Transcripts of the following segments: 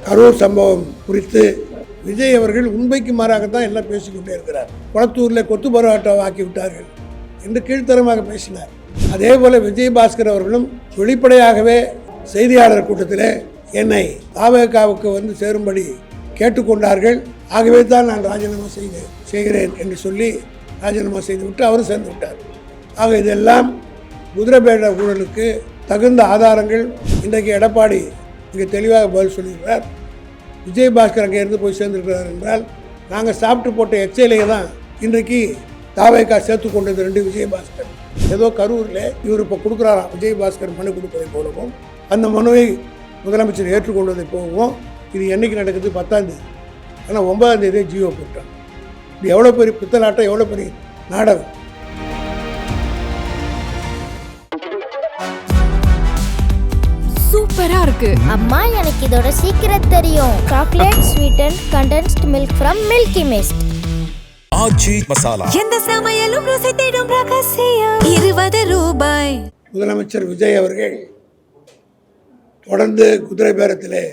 கரூர் சம்பவம் குறித்து விஜய் அவர்கள் உண்மைக்கு மாறாகத்தான் எல்லாம் பேசிக்கொண்டே இருக்கிறார். குளத்தூரில் கொத்து பரோட்டாவை ஆக்கி விட்டார்கள் என்று கீழ்த்தரமாக பேசினார். அதே போல விஜயபாஸ்கர் அவர்களும் வெளிப்படையாகவே செய்தியாளர் கூட்டத்தில் என்னை தாவேகாவுக்கு வந்து சேரும்படி கேட்டுக்கொண்டார்கள். ஆகவே தான் நான் ராஜினாமா செய்கிறேன் என்று சொல்லி ராஜினாமா செய்துவிட்டு அவரும் சேர்ந்து விட்டார். ஆக இதெல்லாம் குதிரைபேட ஊழலுக்கு தகுந்த ஆதாரங்கள். இன்றைக்கு எடப்பாடி மிக தெளிவாக பதில் சொல்லியிருக்கிறார். விஜயபாஸ்கர் அங்கே இருந்து போய் சேர்ந்துருக்கிறார் என்றால் நாங்கள் சாப்பிட்டு போட்ட எச்சையிலேயே தான் இன்றைக்கு தாவேகா சேர்த்து கொண்டது 2 விஜயபாஸ்கர். ஏதோ கரூரில் இவர் இப்போ கொடுக்குறாராம் விஜயபாஸ்கர் மனு கொடுப்பதை போலவும் அந்த மனுவை முதலமைச்சர் ஏற்றுக்கொண்டதை போகவும் இது என்றைக்கு நடக்குது 10ஆம் தேதி. ஆனால் 9ஆம் தேதியே ஜியோ போட்டான். இது எவ்வளோ பெரிய பித்தலாட்டம், எவ்வளோ பெரிய நாடகம். சூப்பரா இருக்கு அம்மா, எனக்கு இதோட சீக்கிரம் தெரியும். Chocolate sweeten condensed milk from Milky Mist. Aachi Masala. எந்த சமையலும் ருசி தேடும் ரகசியம் 20 ரூபாய். முதலமைச்சர் விஜய் அவர்கள் தொடர்ந்து குதிரை பேரத்திலே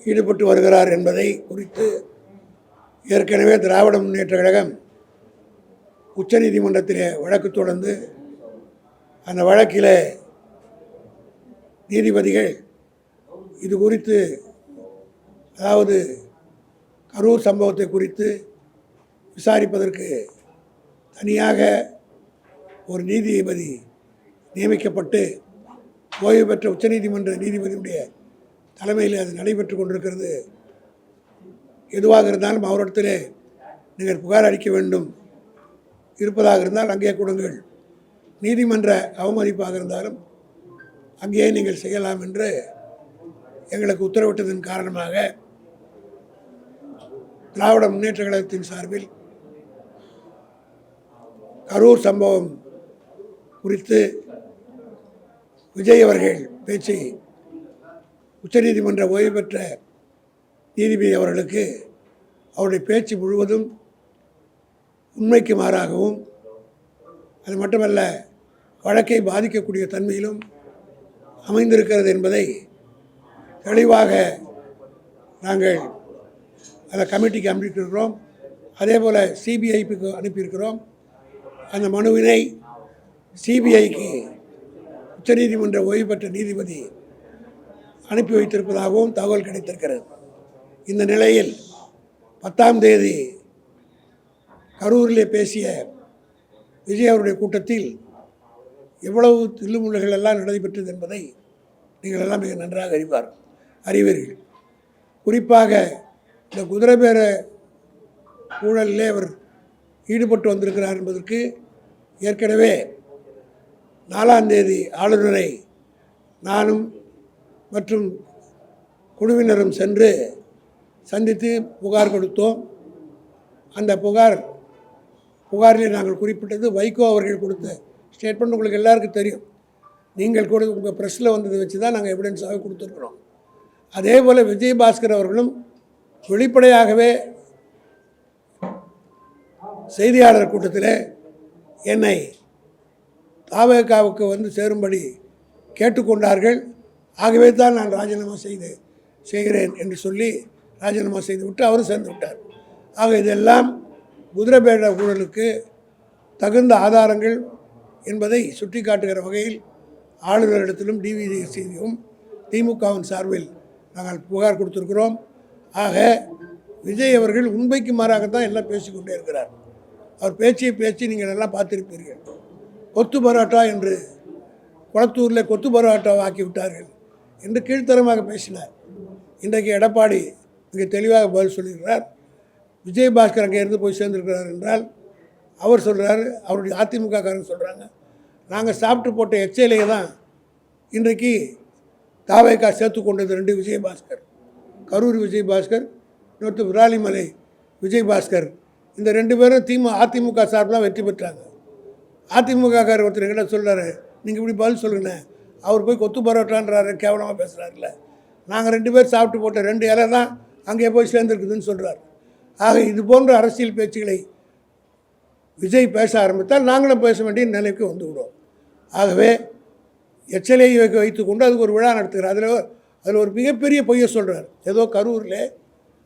ஈடுபட்டு வருகிறார் என்பதை குறித்து ஏற்கனவே திராவிட முன்னேற்ற கழகம் உச்சநீதிமன்றத்திலே வழக்கு தொடர்ந்து அந்த வழக்கில் நீதிபதிகள் இது குறித்து, அதாவது கரூர் சம்பவத்தை குறித்து விசாரிப்பதற்கு தனியாக ஒரு நீதிபதி நியமிக்கப்பட்டு ஓய்வு பெற்ற உச்சநீதிமன்ற நீதிபதியுடைய தலைமையில் அது நடைபெற்று கொண்டிருக்கிறது. எதுவாக இருந்தாலும் அவரிடத்திலே நீங்கள் புகார் அளிக்க வேண்டும் இருப்பதாக இருந்தால் அங்கே கொடுங்கள், நீதிமன்ற அவமதிப்பாக இருந்தாலும் அங்கேயே நீங்கள் செய்யலாம் என்று எங்களுக்கு உத்தரவிட்டதன் காரணமாக திராவிட முன்னேற்ற கழகத்தின் சார்பில் கரூர் சம்பவம் குறித்து விஜய் அவர்கள் பேச்சு உச்சநீதிமன்ற ஓய்வு பெற்ற நீதிபதி அவர்களுக்கு அவருடைய பேச்சு முழுவதும் உண்மைக்கு மாறாகவும், அது மட்டுமல்ல வழக்கை பாதிக்கக்கூடிய தன்மையிலும் அமைந்திருக்கிறது என்பதை தெளிவாக நாங்கள் அந்த கமிட்டிக்கு அனுப்பியிருக்கிறோம். அதே போல் சிபிஐக்கு அனுப்பியிருக்கிறோம். அந்த மனுவினை சிபிஐக்கு உச்சநீதிமன்ற ஓய்வு பெற்ற நீதிபதி அனுப்பி வைத்திருப்பதாகவும் தகவல் கிடைத்திருக்கிறது. இந்த நிலையில் 10ஆம் தேதி கரூரிலே பேசிய விஜய் அவருடைய கூட்டத்தில் எவ்வளவு தில்லுமுள்ளுகள் எல்லாம் நடைபெற்றது என்பதை நீங்கள் எல்லாம் மிக நன்றாக அறிவீர்கள். குறிப்பாக இந்த குதிரை பேர ஊழலிலே அவர் ஈடுபட்டு வந்திருக்கிறார் என்பதற்கு ஏற்கனவே 4ஆம் தேதி ஆளுநரை நானும் மற்றும் குழுவினரும் சென்று சந்தித்து புகார் கொடுத்தோம். அந்த புகாரிலே நாங்கள் குறிப்பிட்டது வைகோ அவர்கள் கொடுத்த ஸ்டேட்மெண்ட் உங்களுக்கு எல்லாருக்கும் தெரியும். நீங்கள் கூட உங்கள் ப்ரெஸ்ஸில் வந்ததை வச்சு தான் நாங்கள் எவிடன்ஸாக கொடுத்துருக்குறோம். அதே போல் விஜயபாஸ்கர் அவர்களும் வெளிப்படையாகவே செய்தியாளர் கூட்டத்தில் என்னை தாவேகாவுக்கு வந்து சேரும்படி கேட்டுக்கொண்டார்கள். ஆகவே தான் நான் ராஜினாமா செய்கிறேன் என்று சொல்லி ராஜினாமா செய்துவிட்டு அவரும் சேர்ந்து விட்டார். ஆக இதெல்லாம் குதிரைபேட ஊழலுக்கு தகுந்த ஆதாரங்கள் என்பதை சுட்டி காட்டுகிற வகையில் ஆளுநரிடத்திலும் டிவிசியும் திமுகவின் சார்பில் நாங்கள் புகார் கொடுத்துருக்கிறோம். ஆக விஜய் அவர்கள் உண்மைக்கு மாறாகத்தான் எல்லாம் பேசிக்கொண்டே இருக்கிறார். அவர் பேச்சு நீங்கள் எல்லாம் பார்த்திருப்பீர்கள். கொத்து பரோட்டா என்று குளத்தூரில் கொத்து பரோட்டாவை ஆக்கி விட்டார்கள் என்று கீழ்த்தரமாக பேசினார். இன்றைக்கு எடப்பாடி மிக தெளிவாக பதில் சொல்லியிருக்கிறார். விஜயபாஸ்கர் அங்கே இருந்து போய் சேர்ந்துருக்கிறார் என்றால் அவர் சொல்கிறாரு, அவருடைய அதிமுககாரங்க சொல்கிறாங்க நாங்கள் சாப்பிட்டு போட்ட எச்சையிலேயே தான் இன்றைக்கு தாவேகா சேர்த்து கொண்டது 2 விஜயபாஸ்கர். கரூர் விஜயபாஸ்கர், இன்னொருத்தர் விராலிமலை விஜயபாஸ்கர். இந்த 2 பேரும் அதிமுக சார்பில் வெற்றி பெற்றாங்க. அதிமுககாரர் ஒருத்தர் எங்கிட்ட சொல்கிறாரு, நீங்கள் இப்படி பதில் சொல்லுங்கண்ணே, அவர் போய் கொத்து பரோட்டான்றாரு, கேவலமாக பேசுகிறாருல்ல, நாங்கள் 2 பேர் சாப்பிட்டு போட்ட 2 இலை தான் அங்கே போய் சேர்ந்துருக்குதுன்னு சொல்கிறார். ஆக இது போன்ற அரசியல் பேச்சுகளை விஜய் பேச ஆரம்பித்தால் நாங்களும் பேச வேண்டிய நிலைக்கு வந்து விடுவோம். ஆகவே எச்சலையை வைத்து கொண்டு அதுக்கு ஒரு விழா நடத்துகிறார். அதில் அதில் ஒரு மிகப்பெரிய பொய்யை சொல்கிறார். ஏதோ கரூரில்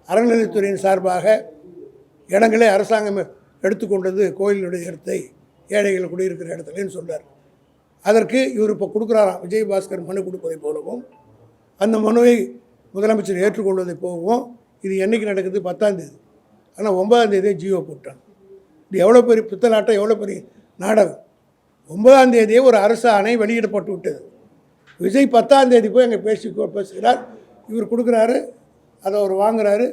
அறநிலையத்துறையின் சார்பாக இடங்களே அரசாங்கம் எடுத்துக்கொண்டது கோயிலுடைய இடத்தை ஏழைகள் குடியிருக்கிற இடத்துலன்னு சொல்கிறார். அதற்கு இவர் இப்போ கொடுக்குறாராம். விஜயபாஸ்கர் மனு கொடுப்பதை போலவும் அந்த மனுவை முதலமைச்சர் ஏற்றுக்கொள்வதை போகவும் இது என்றைக்கு நடக்குது? 10ஆம் தேதி. ஆனால் 9ஆம் தேதியே ஜியோ போட்டாங்க. இது எவ்வளோ பெரிய பித்தலாட்டம், எவ்வளோ பெரிய நாடகம். 9ஆம் தேதியே ஒரு அரசு ஆணை வெளியிடப்பட்டு விட்டது. விஜய் 10ஆம் தேதி போய் அங்கே பேசுகிறார். இவர் கொடுக்குறாரு, அதை அவர் வாங்குறாரு,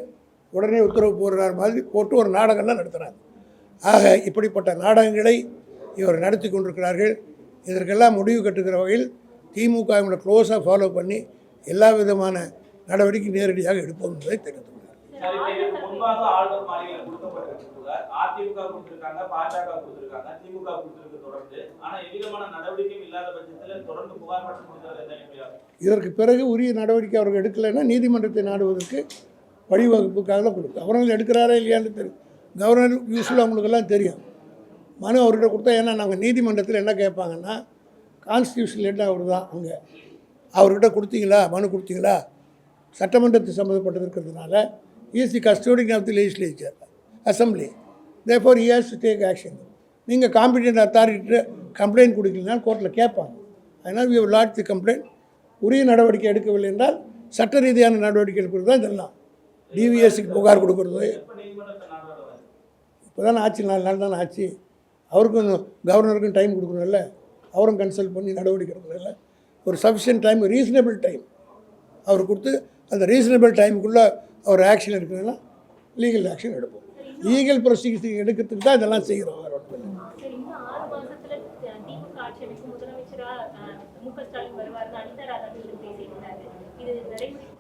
உடனே உத்தரவு போடுறார் மாதிரி போட்டு ஒரு நாடகம்லாம் நடத்துகிறாங்க. ஆக இப்படிப்பட்ட நாடகங்களை இவர் நடத்தி கொண்டிருக்கிறார்கள். இதற்கெல்லாம் முடிவு கட்டுகிற வகையில் திமுக க்ளோஸாக ஃபாலோ பண்ணி எல்லா விதமான நடவடிக்கை நேரடியாக எடுப்போம் என்பதை தெரிவித்துள்ளார். இதற்கு பிறகு உரிய நடவடிக்கை அவர்கள் எடுக்கலைன்னா நீதிமன்றத்தை நாடுவதற்கு வழிவகுப்புக்காக தான் கொடுக்கும். அவர்கள் எடுக்கிறாரா இல்லையான்னு தெரியும். கவர்னர் யூஸ்வலாக அவங்களுக்கெல்லாம் தெரியும். மனு அவர்கிட்ட கொடுத்தா, ஏன்னா நாங்கள் நீதிமன்றத்தில் என்ன கேட்பாங்கன்னா, கான்ஸ்டியூஷன் லெட்டர் அவர் தான் அங்கே அவர்கிட்ட கொடுத்தீங்களா, மனு கொடுத்தீங்களா, சட்டமன்றத்தை சம்மந்தப்பட்டது இருக்கிறதுனால is the custodian of the legislature assembly, therefore he has to take action. நீங்கள் காம்பிடென்ட் அத்தாரிட்டிகிட்ட கம்ப்ளைண்ட் கொடுக்கலனாலும் கோர்ட்டில் கேட்பாங்க. அதனால் we have lodge the complaint. உரிய நடவடிக்கை எடுக்கவில்லை என்றால் சட்ட ரீதியான நடவடிக்கை எடுக்கிறது தான் இதெல்லாம். டிவிஎஸ்க்கு புகார் கொடுக்குறது இப்போ தானே ஆச்சு, 4 நாள் தானே ஆச்சு. அவருக்கும் கவர்னருக்கும் டைம் கொடுக்கணும்ல, அவரும் கன்சல்ட் பண்ணி நடவடிக்கை எடுக்கிறதில்ல. ஒரு சஃபிஷியன்ட் டைம், ரீசனபிள் டைம் அவர் கொடுத்து அந்த ரீசனபிள் டைமுக்குள்ளே அவர் ஆக்ஷன் எடுக்கிறதுனா லீகல் ஆக்ஷன் எடுப்போம். லீகல் ப்ரொசீஜர் எடுக்கிறதுக்கு தான் இதெல்லாம் செய்கிறோம்.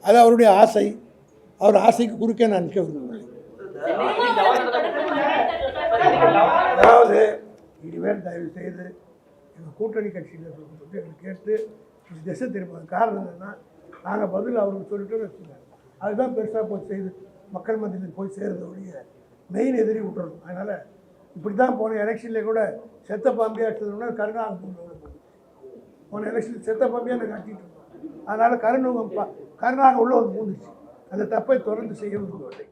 அது அவருடைய ஆசை. அவர் ஆசைக்கு குறுக்கே நான் நிற்க விரும்பவில்லை. அதாவது இனிமேல் தயவு செய்து எங்கள் கூட்டணி கட்சியில் சொல்லிட்டு எங்களுக்கு கேட்டு திசை திரும்ப காரணம் என்னென்னா, நாங்கள் பதில் அவருக்கு சொல்லிட்டு வச்சுருக்காங்க. அதுதான் பெருசாக போய் செய்து மக்கள் மத்தியில் போய் சேருத ஒழிய மெயின் எதிரி விட்டுறணும். அதனால் இப்படி தான் போன எலெக்ஷனில் கூட செத்த பாம்பியாக எடுத்ததுன்னா கருணாகம் போன எலெக்ஷனில் செத்த பாம்பியாக நாங்கள் கட்டிகிட்டு இருந்தோம். அதனால் கருணாகம் உள்ளே வந்து பூந்துச்சு. அந்த தப்பை தொடர்ந்து செய்ய விரும்பவில்லை.